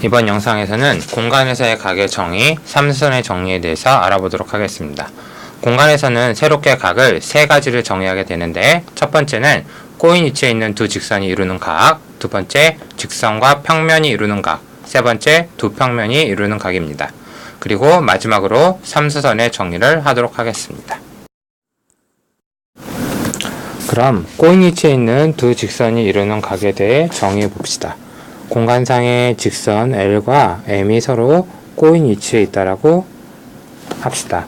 이번 영상에서는 공간에서의 각의 정의, 삼수선의 정의에 대해서 알아보도록 하겠습니다. 공간에서는 새롭게 각을 세 가지를 정의하게 되는데, 첫 번째는 꼬인 위치에 있는 두 직선이 이루는 각, 두 번째 직선과 평면이 이루는 각, 세 번째 두 평면이 이루는 각입니다. 그리고 마지막으로 삼수선의 정의를 하도록 하겠습니다. 그럼 꼬인 위치에 있는 두 직선이 이루는 각에 대해 정의해 봅시다. 공간상의 직선 L과 M이 서로 꼬인 위치에 있다라고 합시다.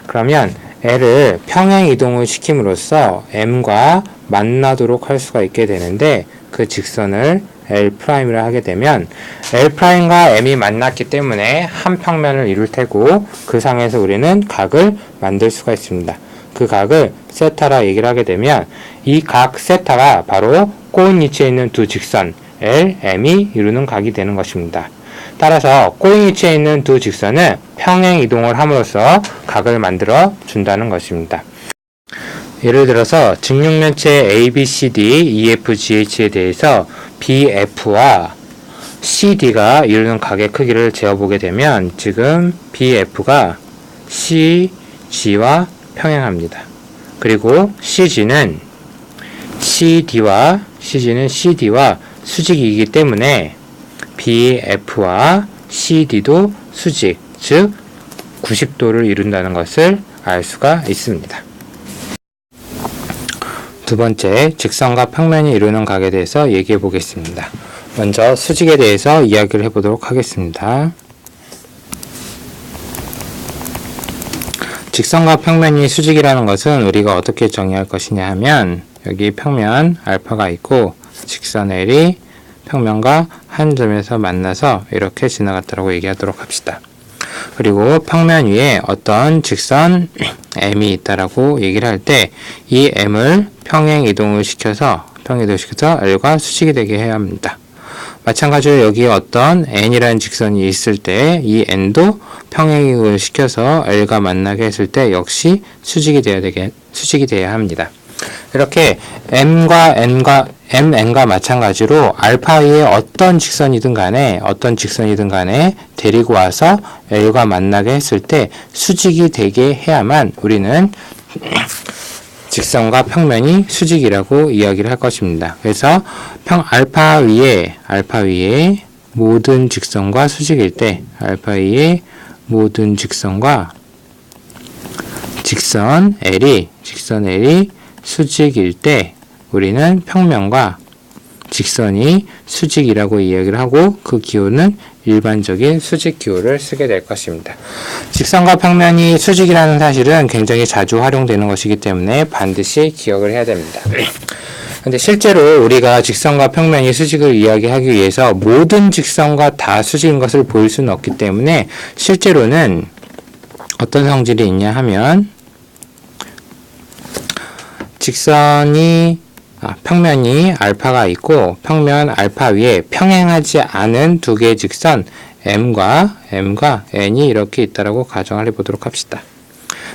그러면 L을 평행 이동을 시킴으로써 M과 만나도록 할 수가 있게 되는데, 그 직선을 L'이라 하게 되면 L'과 M이 만났기 때문에 한 평면을 이룰 테고, 그 상에서 우리는 각을 만들 수가 있습니다. 그 각을 세타라 얘기를 하게 되면 이 각 세타가 바로 꼬인 위치에 있는 두 직선 L, M이 이루는 각이 되는 것입니다. 따라서 꼬인 위치에 있는 두 직선은 평행 이동을 함으로써 각을 만들어 준다는 것입니다. 예를 들어서 직육면체 ABCD, EFGH에 대해서 BF와 CD가 이루는 각의 크기를 재어보게 되면 지금 BF가 CG와 평행합니다. 그리고 CG는 CD와 수직이기 때문에 BF와 CD도 수직, 즉 90도를 이룬다는 것을 알 수가 있습니다. 두 번째, 직선과 평면이 이루는 각에 대해서 얘기해 보겠습니다. 먼저 수직에 대해서 이야기를 해보도록 하겠습니다. 직선과 평면이 수직이라는 것은 우리가 어떻게 정의할 것이냐 하면, 여기 평면 알파가 있고 직선 L이 평면과 한 점에서 만나서 이렇게 지나갔다고 얘기하도록 합시다. 그리고 평면 위에 어떤 직선 M이 있다라고 얘기를 할 때 이 M을 평행 이동을 시켜서 L과 수직이 되게 해야 합니다. 마찬가지로 여기에 어떤 N이라는 직선이 있을 때 이 N도 평행이동을 시켜서 L과 만나게 했을 때 역시 수직이 돼야 합니다. 이렇게 MN과 마찬가지로 알파 위에 어떤 직선이든 간에 데리고 와서 L과 만나게 했을 때 수직이 되게 해야만 우리는 직선과 평면이 수직이라고 이야기를 할 것입니다. 그래서 알파 위에 모든 직선과 수직일 때, 알파 위에 모든 직선과 직선 L이 수직일 때 우리는 평면과 직선이 수직이라고 이야기를 하고, 그 기호는 일반적인 수직 기호를 쓰게 될 것입니다. 직선과 평면이 수직이라는 사실은 굉장히 자주 활용되는 것이기 때문에 반드시 기억을 해야 됩니다. 근데 실제로 우리가 직선과 평면이 수직을 이야기하기 위해서 모든 직선과 다 수직인 것을 보일 수는 없기 때문에, 실제로는 어떤 성질이 있냐 하면, 평면이 알파가 있고 평면 알파 위에 평행하지 않은 두 개의 직선 M과 N이 이렇게 있다라고 가정을 해보도록 합시다.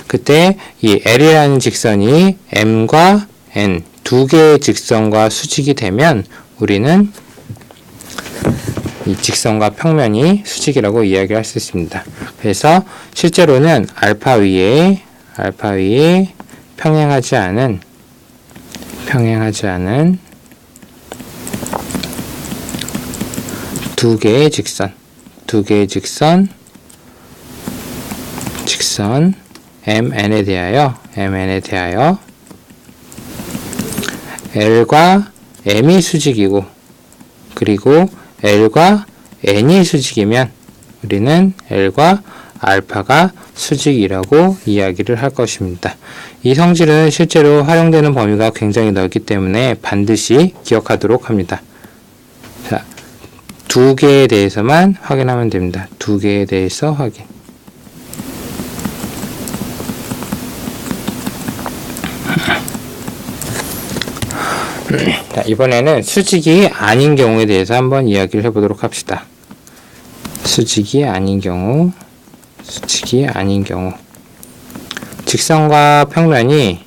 그때 이 L이라는 직선이 M과 N 두 개의 직선과 수직이 되면 우리는 이 직선과 평면이 수직이라고 이야기할 수 있습니다. 그래서 실제로는 알파 위에 평행하지 않은 두 개의 직선 MN에 대하여 L과 M이 수직이고, 그리고 L과 N이 수직이면 우리는 L과 알파가 수직이라고 이야기를 할 것입니다. 이 성질은 실제로 활용되는 범위가 굉장히 넓기 때문에 반드시 기억하도록 합니다. 자, 두 개에 대해서만 확인하면 됩니다. 두 개에 대해서 확인. 자, 이번에는 수직이 아닌 경우에 대해서 한번 이야기를 해보도록 합시다. 수직이 아닌 경우. 직선과 평면이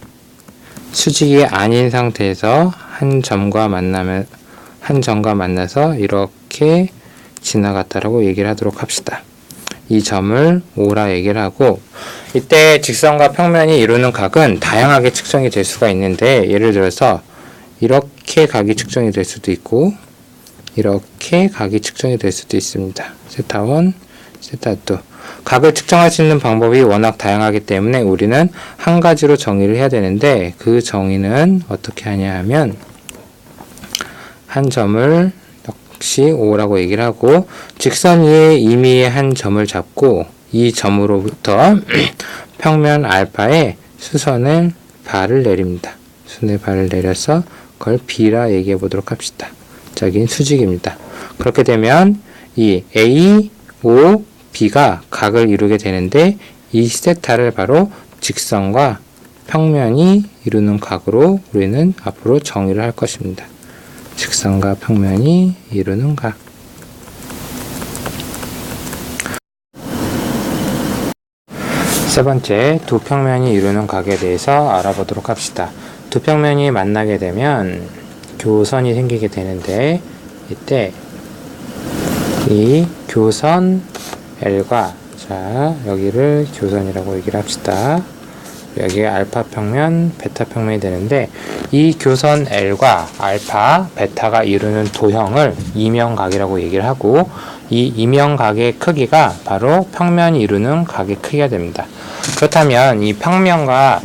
수직이 아닌 상태에서 한 점과 만나서 이렇게 지나갔다라고 얘기를 하도록 합시다. 이 점을 O라 얘기를 하고, 이때 직선과 평면이 이루는 각은 다양하게 측정이 될 수가 있는데, 예를 들어서 이렇게 각이 측정이 될 수도 있고 이렇게 각이 측정이 될 수도 있습니다. 세타1, 세타2. 각을 측정할 수 있는 방법이 워낙 다양하기 때문에 우리는 한 가지로 정의를 해야 되는데, 그 정의는 어떻게 하냐 하면 한 점을 역시 O라고 얘기를 하고, 직선 위에 임의의 한 점을 잡고 이 점으로부터 평면 알파에 수선의 발을 내립니다. 수선의 발을 내려서 그걸 B라 얘기해 보도록 합시다. 여기는 수직입니다. 그렇게 되면 이 A, O, B가 각을 이루게 되는데, 이 세타를 바로 직선과 평면이 이루는 각으로 우리는 앞으로 정의를 할 것입니다. 직선과 평면이 이루는 각. 세 번째, 두 평면이 이루는 각에 대해서 알아보도록 합시다. 두 평면이 만나게 되면 교선이 생기게 되는데, 이때 이 교선 L과, 자, 여기를 교선이라고 얘기를 합시다. 여기에 알파 평면, 베타 평면이 되는데, 이 교선 L과 알파, 베타가 이루는 도형을 이면각이라고 얘기를 하고, 이 이면각의 크기가 바로 평면이 이루는 각의 크기가 됩니다. 그렇다면 이 평면과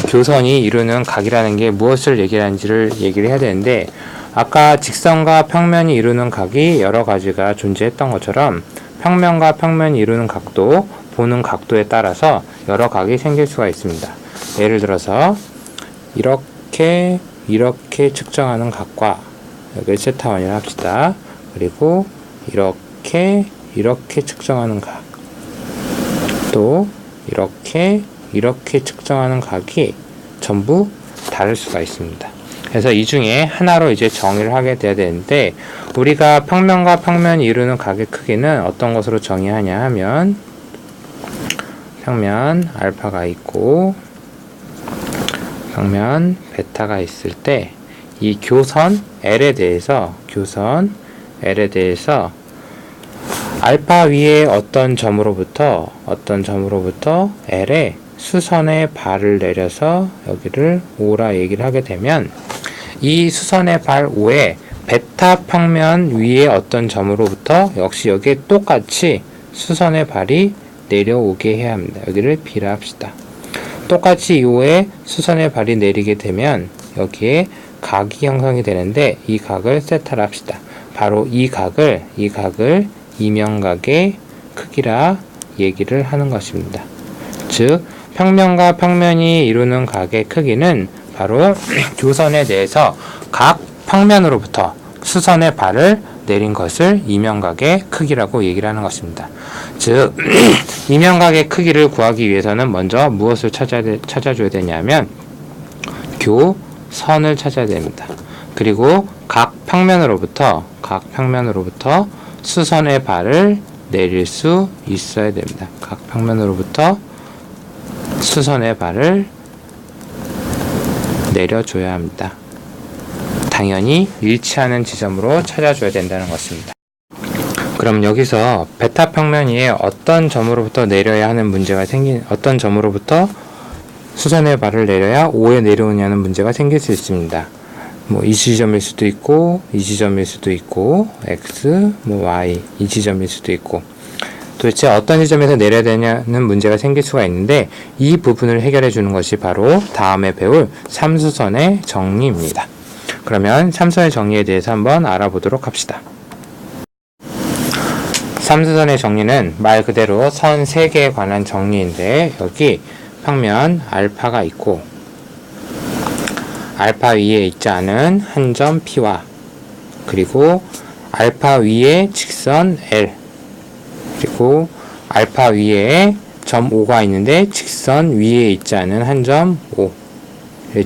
교선이 이루는 각이라는 게 무엇을 얘기하는지를 얘기를 해야 되는데, 아까 직선과 평면이 이루는 각이 여러 가지가 존재했던 것처럼 평면과 평면이 이루는 각도, 보는 각도에 따라서 여러 각이 생길 수가 있습니다. 예를 들어서 이렇게 측정하는 각과, 여기를 세타1이라 합시다. 그리고 이렇게 측정하는 각, 또 이렇게 측정하는 각이 전부 다를 수가 있습니다. 그래서 이 중에 하나로 이제 정의를 하게 돼야 되는데, 우리가 평면과 평면이 이루는 각의 크기는 어떤 것으로 정의하냐 하면, 평면 알파가 있고 평면 베타가 있을 때 이 교선 L에 대해서 알파 위에 어떤 점으로부터 L에 수선의 발을 내려서 여기를 O라 얘기를 하게 되면, 이 수선의 발 O에 베타 평면 위에 어떤 점으로부터 역시 여기에 똑같이 수선의 발이 내려오게 해야 합니다. 여기를 B라 합시다. 똑같이 이 O에 수선의 발이 내리게 되면 여기에 각이 형성이 되는데, 이 각을 세타라 합시다. 바로 이 각을 이면각의 크기라 얘기를 하는 것입니다. 즉, 평면과 평면이 이루는 각의 크기는 바로 교선에 대해서 각 평면으로부터 수선의 발을 내린 것을 이면각의 크기라고 얘기를 하는 것입니다. 즉, 이면각의 크기를 구하기 위해서는 먼저 무엇을 찾아줘야 되냐면 교선을 찾아야 됩니다. 그리고 각 평면으로부터 수선의 발을 내릴 수 있어야 됩니다. 각 평면으로부터 수선의 발을 내려줘야 합니다. 당연히 일치하는 지점으로 찾아줘야 된다는 것입니다. 그럼 여기서 베타 평면 위에 어떤 점으로부터 내려야 하는 문제가 어떤 점으로부터 수선의 발을 내려야 O에 내려오냐는 문제가 생길 수 있습니다. 이 지점일 수도 있고, 이 지점일 수도 있고, X, Y, 이 지점일 수도 있고, 도대체 어떤 지점에서 내려야 되냐는 문제가 생길 수가 있는데, 이 부분을 해결해 주는 것이 바로 다음에 배울 삼수선의 정리입니다. 그러면 삼수선의 정리에 대해서 한번 알아보도록 합시다. 삼수선의 정리는 말 그대로 선 3개에 관한 정리인데, 여기 평면 알파가 있고, 알파 위에 있지 않은 한 점 P와, 그리고 알파 위에 직선 L, 그리고 알파 위에 점 O가 있는데 직선 위에 있지 않은 한 점 O,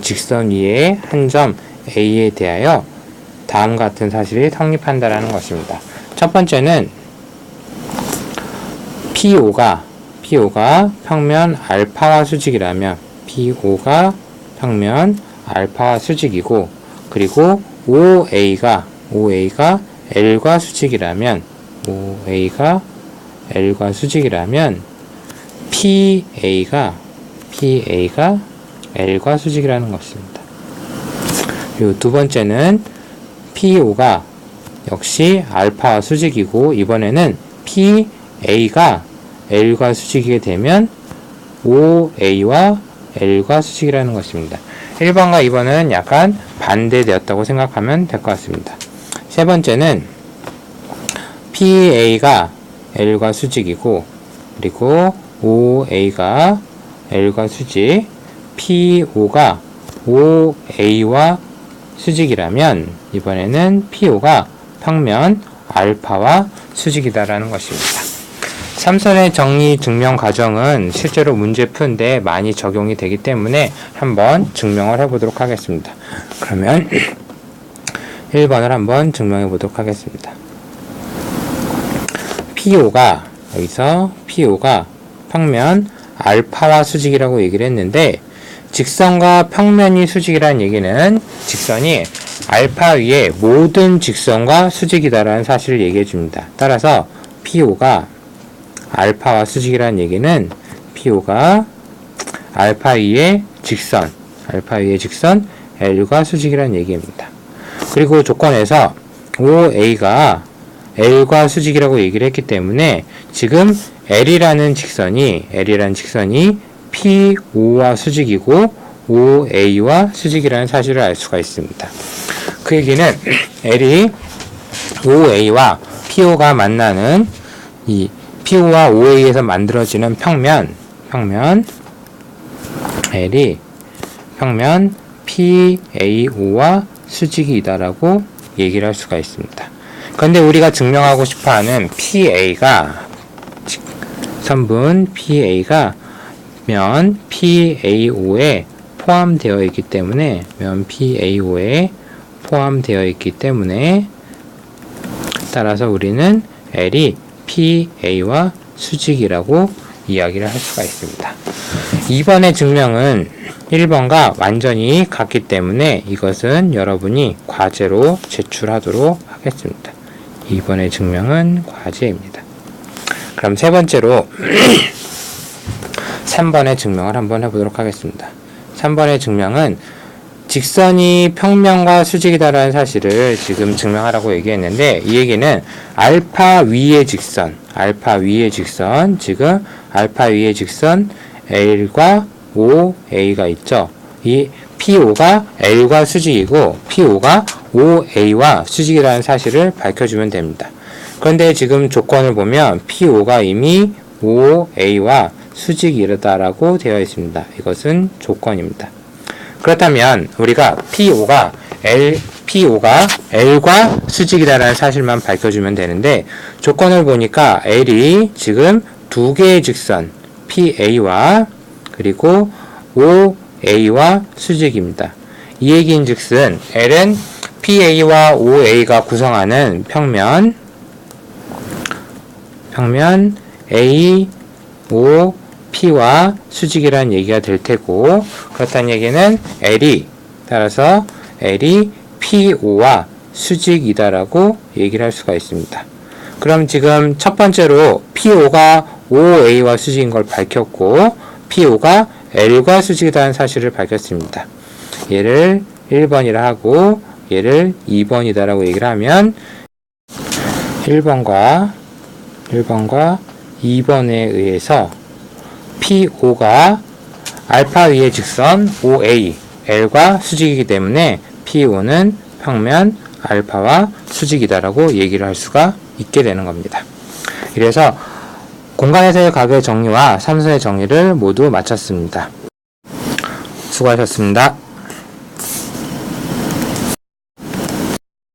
직선 위에 한 점 A에 대하여 다음 같은 사실이 성립한다라는 것입니다. 첫 번째는 PO가 평면 알파와 수직이라면, PO가 평면 알파와 수직이고, 그리고 OA가 L과 수직이라면, OA가 L과 수직이라면 PA가 L과 수직이라는 것입니다. 그리고 두 번째는 PO가 역시 알파와 수직이고, 이번에는 PA가 L과 수직이게 되면 OA와 L과 수직이라는 것입니다. 1번과 2번은 약간 반대되었다고 생각하면 될 것 같습니다. 세 번째는 PA가 L과 수직이고, 그리고 OA가 L과 수직, PO가 OA와 수직이라면 이번에는 PO가 평면 알파와 수직이다라는 것입니다. 삼선의 정리 증명 과정은 실제로 문제 푸는데 많이 적용이 되기 때문에 한번 증명을 해보도록 하겠습니다. 그러면 1번을 한번 증명해 보도록 하겠습니다. PO가 여기서 PO가 평면 알파와 수직이라고 얘기를 했는데, 직선과 평면이 수직이라는 얘기는 직선이 알파 위에 모든 직선과 수직이다라는 사실을 얘기해 줍니다. 따라서 PO가 알파와 수직이라는 얘기는 PO가 알파 위에 직선 L과 수직이라는 얘기입니다. 그리고 조건에서 OA가 L과 수직이라고 얘기를 했기 때문에 지금 L이라는 직선이 PO와 수직이고 OA와 수직이라는 사실을 알 수가 있습니다. 그 얘기는 L이 OA와 PO가 만나는 이 PO와 OA에서 만들어지는 평면 L이 평면 PAO와 수직이다라고 얘기를 할 수가 있습니다. 그런데 우리가 증명하고 싶어하는 PA가 선분 PA가 면 PAO에 포함되어 있기 때문에 따라서 우리는 L이 PA와 수직이라고 이야기를 할 수가 있습니다. 2번의 증명은 1번과 완전히 같기 때문에 이것은 여러분이 과제로 제출하도록 하겠습니다. 2번의 증명은 과제입니다. 그럼 세 번째로 3번의 증명을 한번 해보도록 하겠습니다. 3번의 증명은 직선이 평면과 수직이다라는 사실을 지금 증명하라고 얘기했는데, 이 얘기는 알파 위의 직선, 지금 알파 위의 직선 L과 OA가 있죠. 이 PO가 L과 수직이고 PO가 OA와 수직이라는 사실을 밝혀주면 됩니다. 그런데 지금 조건을 보면 PO가 이미 OA와 수직이다라고 되어 있습니다. 이것은 조건입니다. 그렇다면 우리가 PO가 L과 수직이다라는 사실만 밝혀주면 되는데, 조건을 보니까 L이 지금 두 개의 직선 PA와 그리고 OA와 수직입니다. 이 얘기인 즉슨 L은 PA와 OA가 구성하는 평면 AOP와 수직이라는 얘기가 될 테고, 그렇다는 얘기는 따라서 L이 PO와 수직이다라고 얘기를 할 수가 있습니다. 그럼 지금 첫 번째로 PO가 OA와 수직인 걸 밝혔고, PO가 L과 수직이라는 사실을 밝혔습니다. 얘를 1번이라 하고 얘를 2번이다라고 얘기를 하면 1번과 2번에 의해서 PO가 알파 위의 직선 OA, L과 수직이기 때문에 PO는 평면 알파와 수직이다라고 얘기를 할 수가 있게 되는 겁니다. 그래서 공간에서의 각의 정리와 삼선의 정리를 모두 마쳤습니다. 수고하셨습니다.